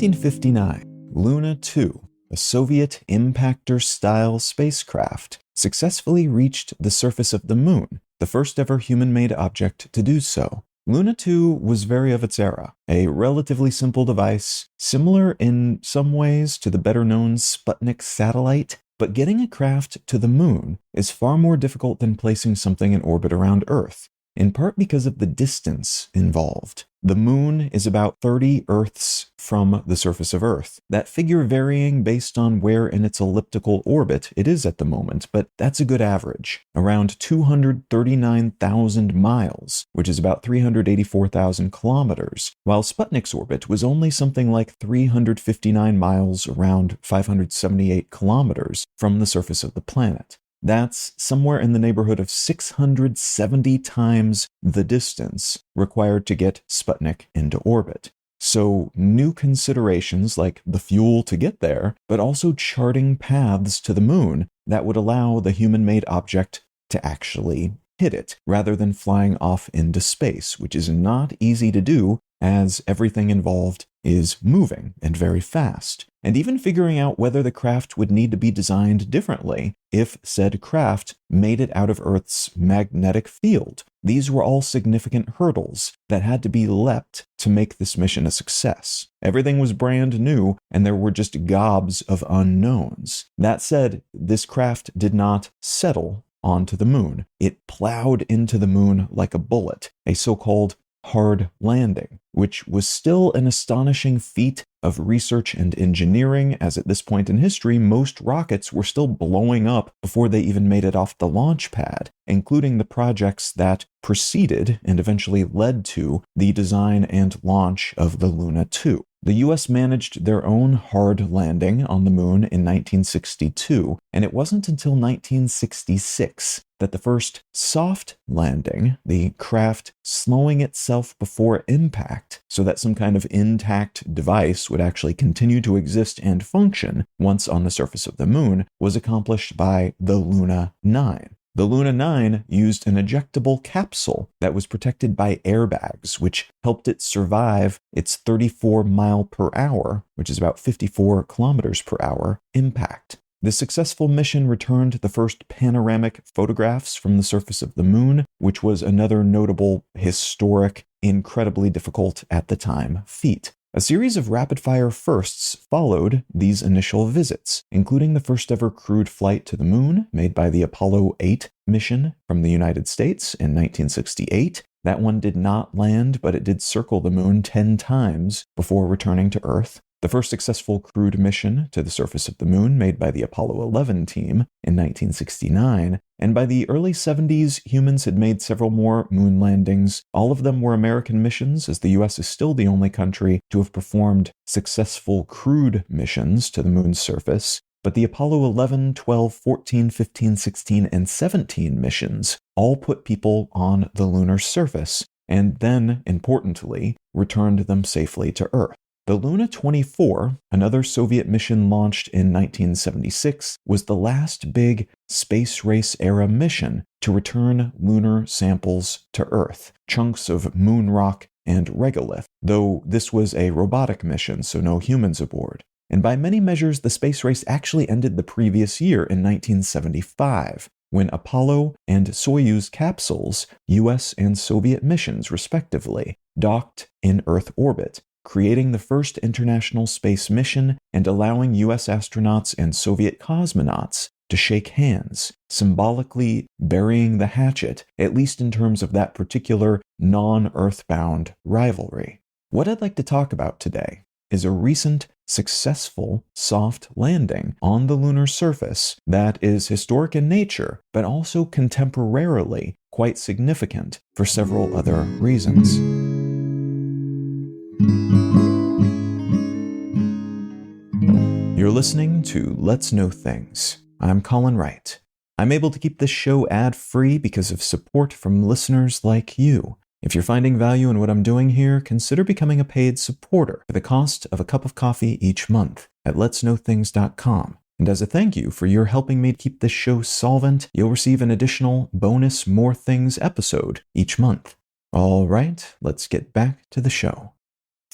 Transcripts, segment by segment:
1959, Luna 2, a Soviet impactor-style spacecraft, successfully reached the surface of the Moon, the first ever human-made object to do so. Luna 2 was very of its era, a relatively simple device, similar in some ways to the better-known Sputnik satellite, but getting a craft to the Moon is far more difficult than placing something in orbit around Earth, in part because of the distance involved. The Moon is about 30 Earths from the surface of Earth, that figure varying based on where in its elliptical orbit it is at the moment, but that's a good average, around 239,000 miles, which is about 384,000 kilometers, while Sputnik's orbit was only something like 359 miles, around 578 kilometers, from the surface of the planet. That's somewhere in the neighborhood of 670 times the distance required to get Sputnik into orbit. So new considerations like the fuel to get there, but also charting paths to the Moon that would allow the human-made object to actually hit it, rather than flying off into space, which is not easy to do as everything involved is moving and very fast. And even figuring out whether the craft would need to be designed differently if said craft made it out of Earth's magnetic field. These were all significant hurdles that had to be leapt to make this mission a success. Everything was brand new, and there were just gobs of unknowns. That said, this craft did not settle onto the Moon. It plowed into the Moon like a bullet, a so-called hard landing, which was still an astonishing feat of research and engineering, as at this point in history, most rockets were still blowing up before they even made it off the launch pad, including the projects that preceded and eventually led to the design and launch of the Luna 2. The US managed their own hard landing on the Moon in 1962, and it wasn't until 1966 that the first soft landing, the craft slowing itself before impact so that some kind of intact device would actually continue to exist and function once on the surface of the Moon, was accomplished by the Luna 9. The Luna 9 used an ejectable capsule that was protected by airbags, which helped it survive its 34 mile per hour, which is about 54 kilometers per hour, impact. The successful mission returned the first panoramic photographs from the surface of the Moon, which was another notable, historic, incredibly difficult at the time feat. A series of rapid-fire firsts followed these initial visits, including the first ever crewed flight to the Moon made by the Apollo 8 mission from the United States in 1968. That one did not land, but it did circle the Moon 10 times before returning to Earth. The first successful crewed mission to the surface of the Moon made by the Apollo 11 team in 1969, and by the early 70s, humans had made several more moon landings. All of them were American missions, as the US is still the only country to have performed successful crewed missions to the Moon's surface. But the Apollo 11, 12, 14, 15, 16, and 17 missions all put people on the lunar surface, and then, importantly, returned them safely to Earth. The Luna 24, another Soviet mission launched in 1976, was the last big space race-era mission to return lunar samples to Earth, chunks of moon rock and regolith, though this was a robotic mission, so no humans aboard. And by many measures, the space race actually ended the previous year in 1975, when Apollo and Soyuz capsules, US and Soviet missions respectively, docked in Earth orbit, creating the first international space mission and allowing US astronauts and Soviet cosmonauts to shake hands, symbolically burying the hatchet, at least in terms of that particular non-Earthbound rivalry. What I'd like to talk about today is a recent successful soft landing on the lunar surface that is historic in nature, but also contemporarily quite significant for several other reasons. You're listening to Let's Know Things. I'm Colin Wright. I'm able to keep this show ad-free because of support from listeners like you. If you're finding value in what I'm doing here, consider becoming a paid supporter for the cost of a cup of coffee each month at letsknowthings.com. And as a thank you for your helping me keep this show solvent, you'll receive an additional bonus More Things episode each month. All right, let's get back to the show.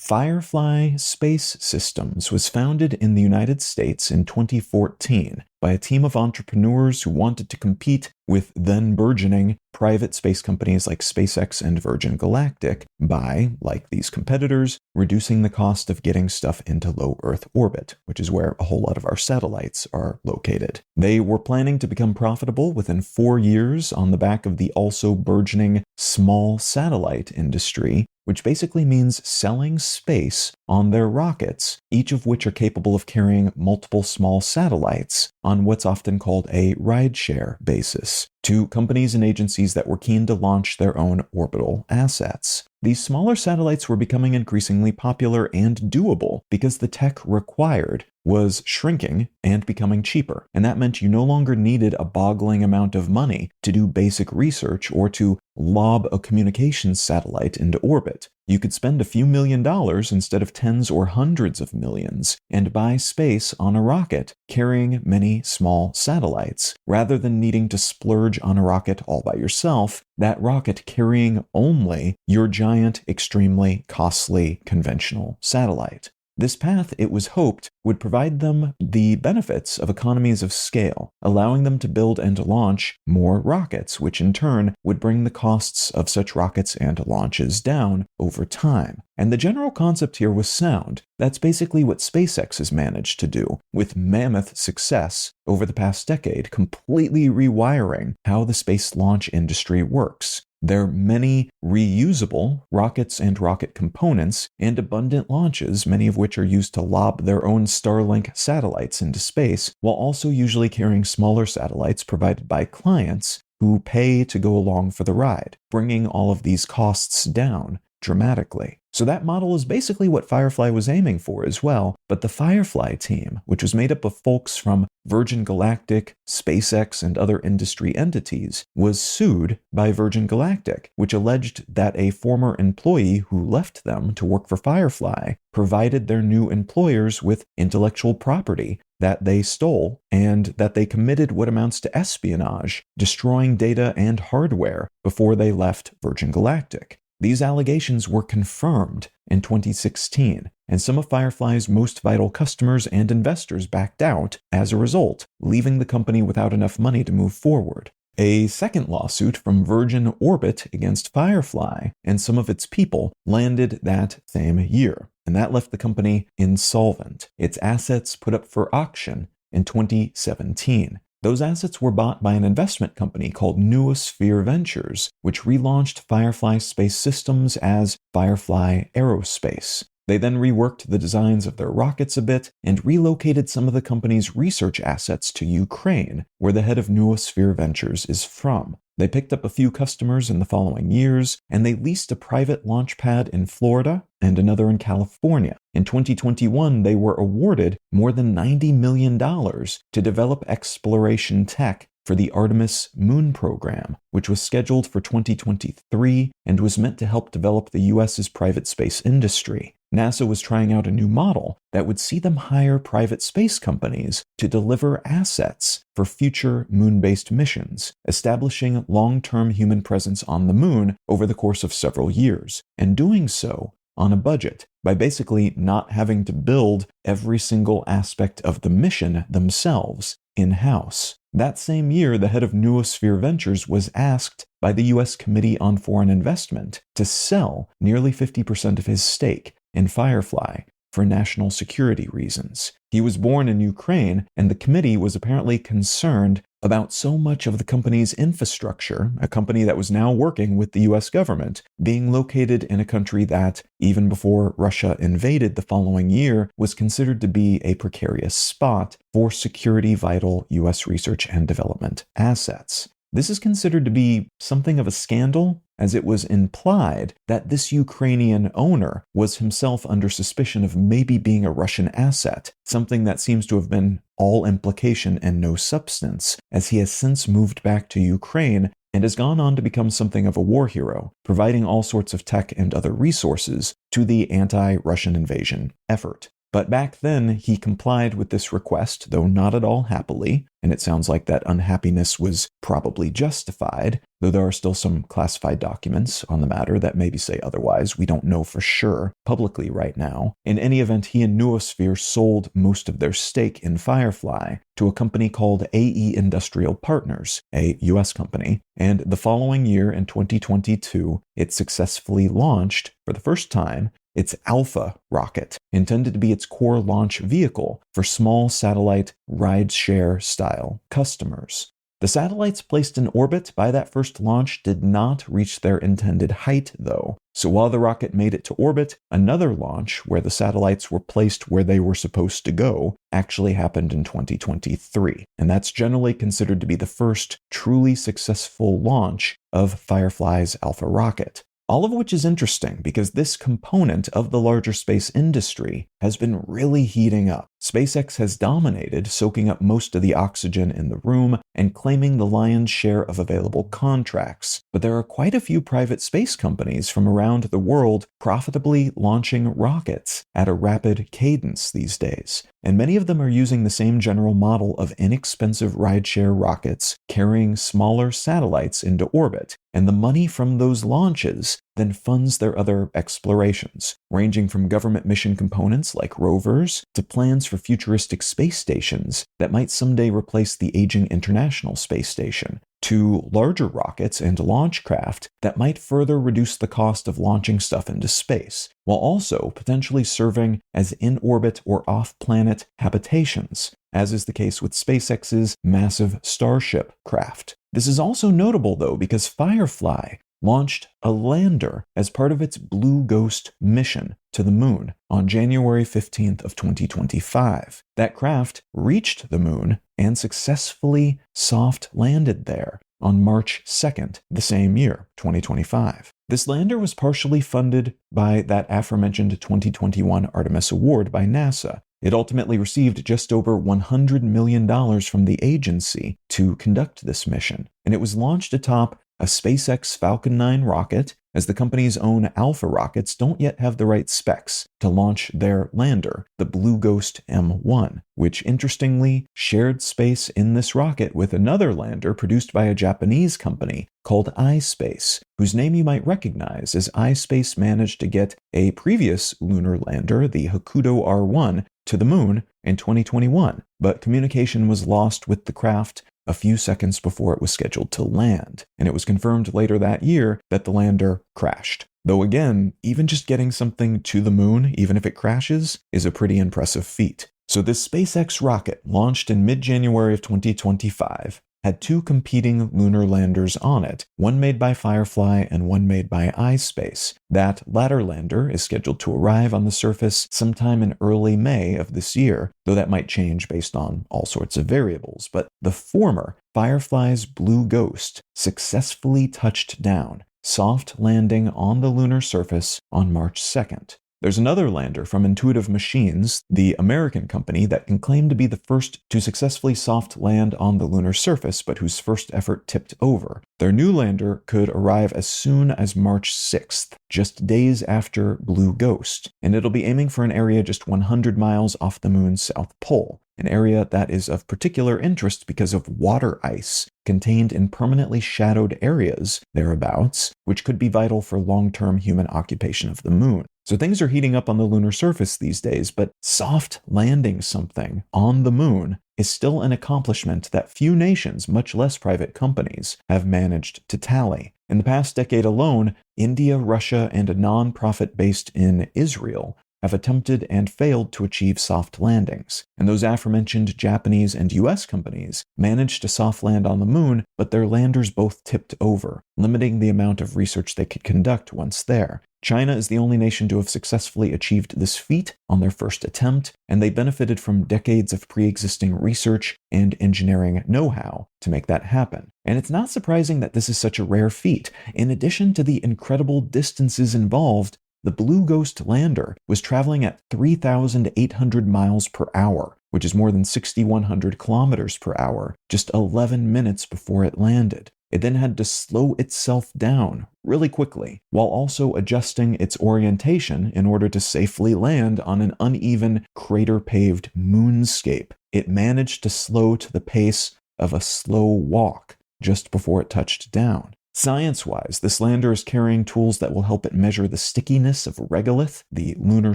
Firefly Space Systems was founded in the United States in 2014 by a team of entrepreneurs who wanted to compete with then burgeoning private space companies like SpaceX and Virgin Galactic by, like these competitors, reducing the cost of getting stuff into low Earth orbit, which is where a whole lot of our satellites are located. They were planning to become profitable within 4 years on the back of the also burgeoning small satellite industry, which basically means selling space on their rockets, each of which are capable of carrying multiple small satellites on what's often called a rideshare basis, to companies and agencies that were keen to launch their own orbital assets. These smaller satellites were becoming increasingly popular and doable because the tech required was shrinking and becoming cheaper. And that meant you no longer needed a boggling amount of money to do basic research or to lob a communications satellite into orbit. You could spend a few $1,000,000 instead of tens or hundreds of millions and buy space on a rocket carrying many small satellites, rather than needing to splurge on a rocket all by yourself, that rocket carrying only your giant, extremely costly conventional satellite. This path, it was hoped, would provide them the benefits of economies of scale, allowing them to build and launch more rockets, which in turn would bring the costs of such rockets and launches down over time. And the general concept here was sound. That's basically what SpaceX has managed to do, with mammoth success over the past decade, completely rewiring how the space launch industry works. There are many reusable rockets and rocket components and abundant launches, many of which are used to lob their own Starlink satellites into space, while also usually carrying smaller satellites provided by clients who pay to go along for the ride, bringing all of these costs down dramatically. So that model is basically what Firefly was aiming for as well, but the Firefly team, which was made up of folks from Virgin Galactic, SpaceX, and other industry entities, was sued by Virgin Galactic, which alleged that a former employee who left them to work for Firefly provided their new employers with intellectual property that they stole, and that they committed what amounts to espionage, destroying data and hardware before they left Virgin Galactic. These allegations were confirmed in 2016, and some of Firefly's most vital customers and investors backed out as a result, leaving the company without enough money to move forward. A second lawsuit from Virgin Orbit against Firefly and some of its people landed that same year, and that left the company insolvent, its assets put up for auction in 2017. Those assets were bought by an investment company called Noosphere Ventures, which relaunched Firefly Space Systems as Firefly Aerospace. They then reworked the designs of their rockets a bit and relocated some of the company's research assets to Ukraine, where the head of Noosphere Ventures is from. They picked up a few customers in the following years, and they leased a private launch pad in Florida and another in California. In 2021, they were awarded more than $90 million to develop exploration tech for the Artemis moon program, which was scheduled for 2023 and was meant to help develop the US's private space industry. NASA was trying out a new model that would see them hire private space companies to deliver assets for future moon-based missions, establishing long-term human presence on the moon over the course of several years, and doing so on a budget, by basically not having to build every single aspect of the mission themselves in-house. That same year, the head of Noosphere Ventures was asked by the U.S. Committee on Foreign Investment to sell nearly 50% of his stake in Firefly for national security reasons. He was born in Ukraine, and the committee was apparently concerned about so much of the company's infrastructure, a company that was now working with the US government, being located in a country that, even before Russia invaded the following year, was considered to be a precarious spot for security vital US research and development assets. This is considered to be something of a scandal, as it was implied that this Ukrainian owner was himself under suspicion of maybe being a Russian asset, something that seems to have been all implication and no substance, as he has since moved back to Ukraine and has gone on to become something of a war hero, providing all sorts of tech and other resources to the anti-Russian invasion effort. But back then, he complied with this request, though not at all happily, and it sounds like that unhappiness was probably justified, though there are still some classified documents on the matter that maybe say otherwise. We don't know for sure publicly right now. In any event, he and Noosphere sold most of their stake in Firefly to a company called AE Industrial Partners, a US company, and the following year in 2022, it successfully launched, for the first time, its Alpha rocket, intended to be its core launch vehicle for small satellite rideshare style customers. The satellites placed in orbit by that first launch did not reach their intended height, though. So while the rocket made it to orbit, another launch, where the satellites were placed where they were supposed to go, actually happened in 2023. And that's generally considered to be the first truly successful launch of Firefly's Alpha rocket. All of which is interesting because this component of the larger space industry has been really heating up. SpaceX has dominated, soaking up most of the oxygen in the room and claiming the lion's share of available contracts. But there are quite a few private space companies from around the world profitably launching rockets at a rapid cadence these days. And many of them are using the same general model of inexpensive rideshare rockets carrying smaller satellites into orbit. And the money from those launches then funds their other explorations, ranging from government mission components like rovers to plans for futuristic space stations that might someday replace the aging International Space Station, to larger rockets and launch craft that might further reduce the cost of launching stuff into space, while also potentially serving as in-orbit or off-planet habitations, as is the case with SpaceX's massive Starship craft. This is also notable, though, because Firefly launched a lander as part of its Blue Ghost mission to the moon on January 15th of 2025. That craft reached the moon and successfully soft landed there on March 2nd, the same year, 2025. This lander was partially funded by that aforementioned 2021 Artemis Award by NASA. It ultimately received just over $100 million from the agency to conduct this mission, and it was launched atop a SpaceX Falcon 9 rocket, as the company's own Alpha rockets don't yet have the right specs to launch their lander, the Blue Ghost M1, which interestingly shared space in this rocket with another lander produced by a Japanese company called iSpace, whose name you might recognize, as iSpace managed to get a previous lunar lander, the Hokuto R1, to the moon in 2021, but communication was lost with the craft a few seconds before it was scheduled to land, and it was confirmed later that year that the lander crashed. Though again, even just getting something to the moon, even if it crashes, is a pretty impressive feat. So this SpaceX rocket, launched in mid-January of 2025, had two competing lunar landers on it, one made by Firefly and one made by iSpace. That latter lander is scheduled to arrive on the surface sometime in early May of this year, though that might change based on all sorts of variables. But the former, Firefly's Blue Ghost, successfully touched down, soft landing on the lunar surface on March 2nd. There's another lander from Intuitive Machines, the American company that can claim to be the first to successfully soft land on the lunar surface, but whose first effort tipped over. Their new lander could arrive as soon as March 6th, just days after Blue Ghost, and it'll be aiming for an area just 100 miles off the moon's south pole, an area that is of particular interest because of water ice contained in permanently shadowed areas thereabouts, which could be vital for long-term human occupation of the moon. So things are heating up on the lunar surface these days, but soft landing something on the moon is still an accomplishment that few nations, much less private companies, have managed to tally. In the past decade alone, India, Russia, and a non-profit based in Israel have attempted and failed to achieve soft landings, and those aforementioned Japanese and US companies managed to soft land on the moon, but their landers both tipped over, limiting the amount of research they could conduct once there. China is the only nation to have successfully achieved this feat on their first attempt, and they benefited from decades of pre-existing research and engineering know-how to make that happen. And it's not surprising that this is such a rare feat. In addition to the incredible distances involved, the Blue Ghost lander was traveling at 3,800 miles per hour, which is more than 6,100 kilometers per hour, just 11 minutes before it landed. It then had to slow itself down really quickly, while also adjusting its orientation in order to safely land on an uneven, crater-paved moonscape. It managed to slow to the pace of a slow walk just before it touched down. Science-wise, this lander is carrying tools that will help it measure the stickiness of regolith, the lunar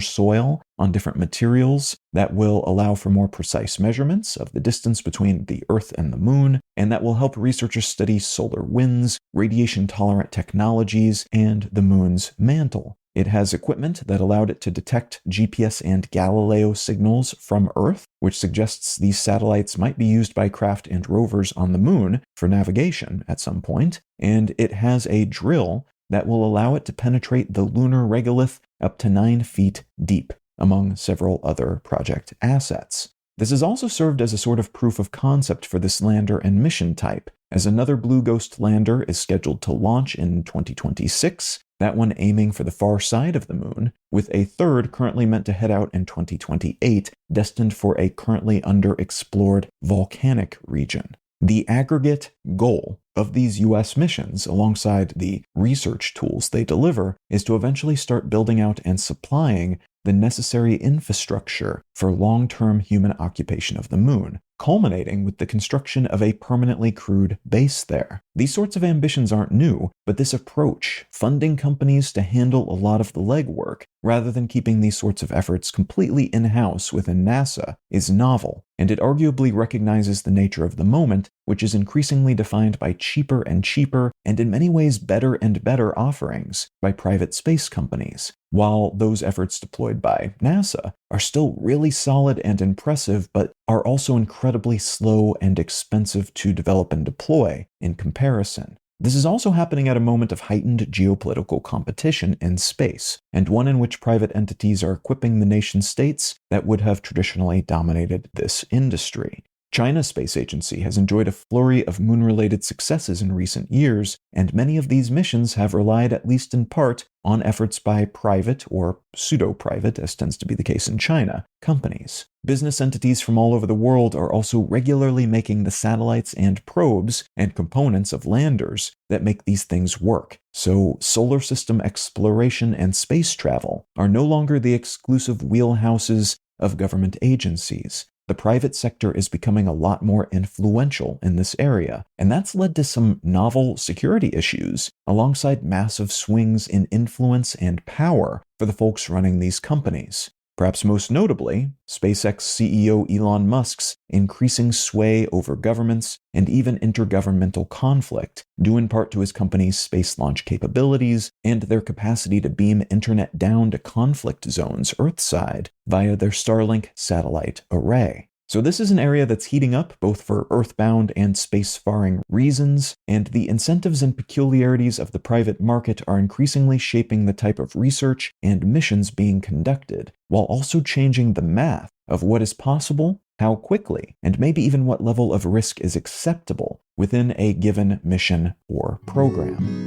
soil, on different materials. That will allow for more precise measurements of the distance between the Earth and the Moon, and that will help researchers study solar winds, radiation-tolerant technologies, and the Moon's mantle. It has equipment that allowed it to detect GPS and Galileo signals from Earth, which suggests these satellites might be used by craft and rovers on the Moon for navigation at some point. And it has a drill that will allow it to penetrate the lunar regolith up to 9 feet deep, among several other project assets. This has also served as a sort of proof of concept for this lander and mission type, as another Blue Ghost lander is scheduled to launch in 2026, that one aiming for the far side of the Moon, with a third currently meant to head out in 2028, destined for a currently underexplored volcanic region. The aggregate goal of these US missions, alongside the research tools they deliver, is to eventually start building out and supplying the necessary infrastructure for long-term human occupation of the Moon, culminating with the construction of a permanently crewed base there. These sorts of ambitions aren't new, but this approach, funding companies to handle a lot of the legwork, rather than keeping these sorts of efforts completely in-house within NASA, is novel, and it arguably recognizes the nature of the moment, which is increasingly defined by cheaper and cheaper, and in many ways better and better offerings by private space companies, while those efforts deployed by NASA are still really solid and impressive, but are also incredibly slow and expensive to develop and deploy in comparison. This is also happening at a moment of heightened geopolitical competition in space, and one in which private entities are equipping the nation-states that would have traditionally dominated this industry. China's space agency has enjoyed a flurry of moon-related successes in recent years, and many of these missions have relied, at least in part, on efforts by private, or pseudo-private, as tends to be the case in China, companies. Business entities from all over the world are also regularly making the satellites and probes and components of landers that make these things work. So solar system exploration and space travel are no longer the exclusive wheelhouses of government agencies. The private sector is becoming a lot more influential in this area, and that's led to some novel security issues, alongside massive swings in influence and power for the folks running these companies. Perhaps most notably, SpaceX CEO Elon Musk's increasing sway over governments and even intergovernmental conflict, due in part to his company's space launch capabilities and their capacity to beam internet down to conflict zones Earthside via their Starlink satellite array. So this is an area that's heating up both for earthbound and spacefaring reasons, and the incentives and peculiarities of the private market are increasingly shaping the type of research and missions being conducted, while also changing the math of what is possible, how quickly, and maybe even what level of risk is acceptable within a given mission or program.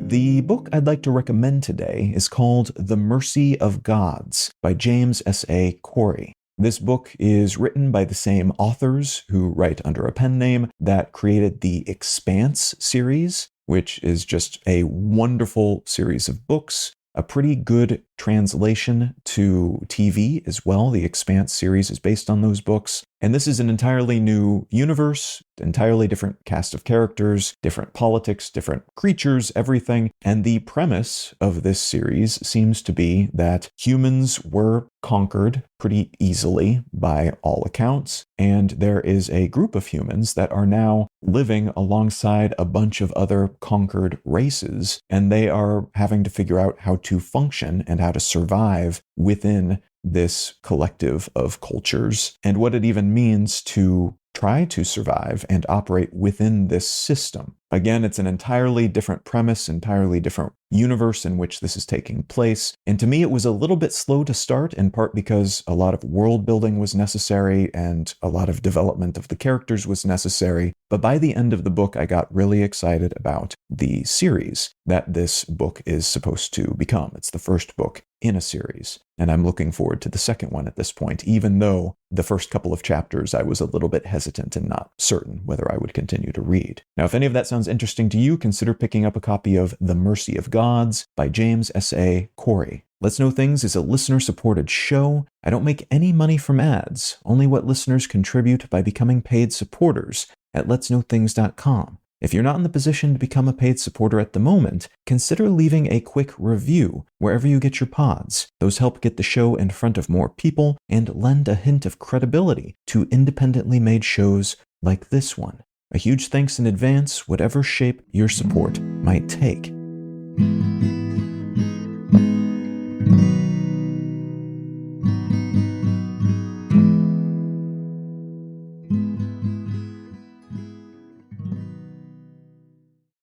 The book I'd like to recommend today is called The Mercy of Gods by James S.A. Corey. This book is written by the same authors who write under a pen name that created the Expanse series, which is just a wonderful series of books, a pretty good translation to TV as well. The Expanse series is based on those books. And this is an entirely new universe, entirely different cast of characters, different politics, different creatures, everything. And the premise of this series seems to be that humans were conquered pretty easily by all accounts. And there is a group of humans that are now living alongside a bunch of other conquered races. And they are having to figure out how to function and how to survive within this collective of cultures, and what it even means to try to survive and operate within this system. Again, it's an entirely different premise, entirely different universe in which this is taking place. And to me, it was a little bit slow to start, in part because a lot of world building was necessary and a lot of development of the characters was necessary. But by the end of the book, I got really excited about the series that this book is supposed to become. It's the first book in a series, and I'm looking forward to the second one at this point, even though the first couple of chapters I was a little bit hesitant and not certain whether I would continue to read. Now, if any of that sounds interesting to you, consider picking up a copy of The Mercy of Gods by James S.A. Corey. Let's Know Things is a listener-supported show. I don't make any money from ads, only what listeners contribute by becoming paid supporters at letsknowthings.com. If you're not in the position to become a paid supporter at the moment, consider leaving a quick review wherever you get your pods. Those help get the show in front of more people and lend a hint of credibility to independently made shows like this one. A huge thanks in advance, whatever shape your support might take.